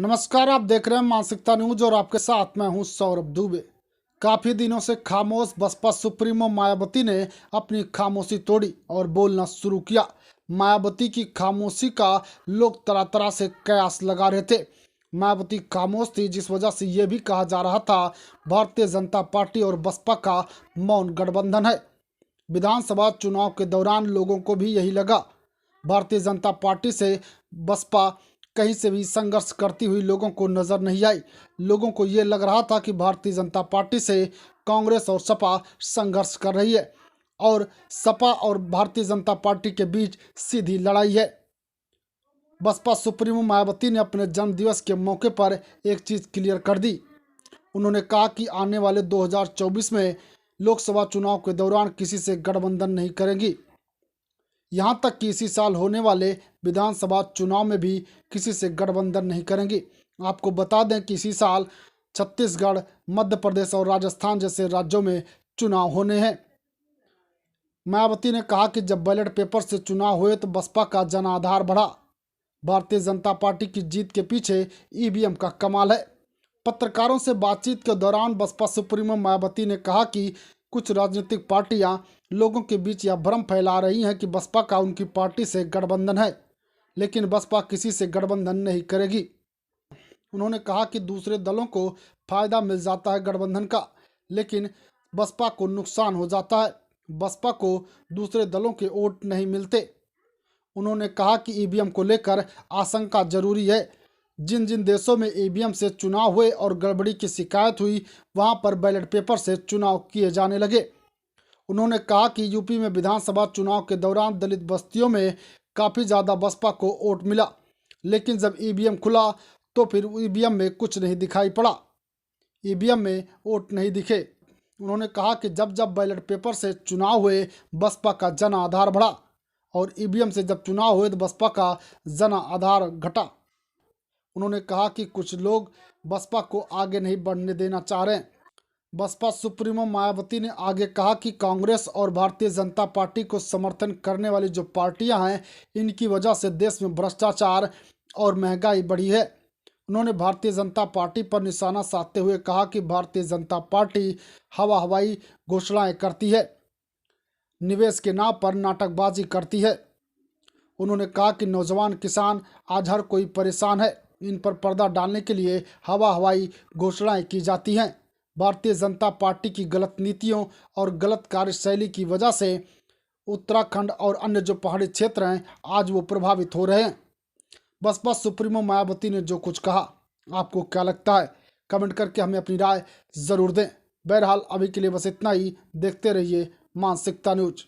नमस्कार, आप देख रहे हैं मानसिकता न्यूज और आपके साथ मैं हूं सौरभ दुबे। काफी दिनों से खामोश बसपा सुप्रीमो मायावती ने अपनी खामोशी तोड़ी और बोलना शुरू किया। मायावती की खामोशी का लोग तरह तरह से कयास लगा रहे थे। मायावती खामोश थी जिस वजह से यह भी कहा जा रहा था भारतीय जनता पार्टी और बसपा का मौन गठबंधन है। विधानसभा चुनाव के दौरान लोगों को भी यही लगा। भारतीय जनता पार्टी से बसपा कहीं से भी संघर्ष करती हुई लोगों को नजर नहीं आई। लोगों को ये लग रहा था कि भारतीय जनता पार्टी से कांग्रेस और सपा संघर्ष कर रही है और सपा और भारतीय जनता पार्टी के बीच सीधी लड़ाई है। बसपा सुप्रीमो मायावती ने अपने जन्मदिवस के मौके पर एक चीज क्लियर कर दी। उन्होंने कहा कि आने वाले 2024 में लोकसभा चुनाव के दौरान किसी से गठबंधन नहीं करेंगी। यहां तक कि इसी साल होने वाले विधानसभा चुनाव में भी किसी से गठबंधन नहीं करेंगी। आपको बता दें कि इसी साल छत्तीसगढ़, मध्य प्रदेश और राजस्थान जैसे राज्यों में चुनाव होने हैं। मायावती ने कहा कि जब बैलेट पेपर से चुनाव हुए तो बसपा का जनाधार बढ़ा। भारतीय जनता पार्टी की जीत के पीछे ईवीएम का कमाल है। पत्रकारों से बातचीत के दौरान बसपा सुप्रीमो मायावती ने कहा कि कुछ राजनीतिक पार्टियां लोगों के बीच यह भ्रम फैला रही हैं कि बसपा का उनकी पार्टी से गठबंधन है, लेकिन बसपा किसी से गठबंधन नहीं करेगी। उन्होंने कहा कि दूसरे दलों को फायदा मिल जाता है गठबंधन का, लेकिन बसपा को नुकसान हो जाता है। बसपा को दूसरे दलों के वोट नहीं मिलते। उन्होंने कहा कि ईवीएम को लेकर आशंका जरूरी है। जिन जिन देशों में ईवीएम से चुनाव हुए और गड़बड़ी की शिकायत हुई, वहां पर बैलेट पेपर से चुनाव किए जाने लगे। उन्होंने कहा कि यूपी में विधानसभा चुनाव के दौरान दलित बस्तियों में काफ़ी ज़्यादा बसपा को वोट मिला, लेकिन जब ईवीएम खुला तो फिर ईवीएम में कुछ नहीं दिखाई पड़ा। ईवीएम में वोट नहीं दिखे। उन्होंने कहा कि जब जब बैलेट पेपर से चुनाव हुए बसपा का जन आधार बढ़ा और ईवीएम से जब चुनाव हुए तो बसपा का जन आधार घटा। उन्होंने कहा कि कुछ लोग बसपा को आगे नहीं बढ़ने देना चाह रहे हैं। बसपा सुप्रीमो मायावती ने आगे कहा कि कांग्रेस और भारतीय जनता पार्टी को समर्थन करने वाली जो पार्टियां हैं, इनकी वजह से देश में भ्रष्टाचार और महंगाई बढ़ी है। उन्होंने भारतीय जनता पार्टी पर निशाना साधते हुए कहा कि भारतीय जनता पार्टी हवाई घोषणाएं करती है, निवेश के नाम पर नाटकबाजी करती है। उन्होंने कहा कि नौजवान किसान आज हर कोई परेशान है। इन पर पर्दा डालने के लिए हवाई घोषणाएं की जाती हैं। भारतीय जनता पार्टी की गलत नीतियों और गलत कार्यशैली की वजह से उत्तराखंड और अन्य जो पहाड़ी क्षेत्र हैं, आज वो प्रभावित हो रहे हैं। बसपा सुप्रीमो मायावती ने जो कुछ कहा, आपको क्या लगता है? कमेंट करके हमें अपनी राय ज़रूर दें। बहरहाल अभी के लिए बस इतना ही। देखते रहिए मानसिकता न्यूज।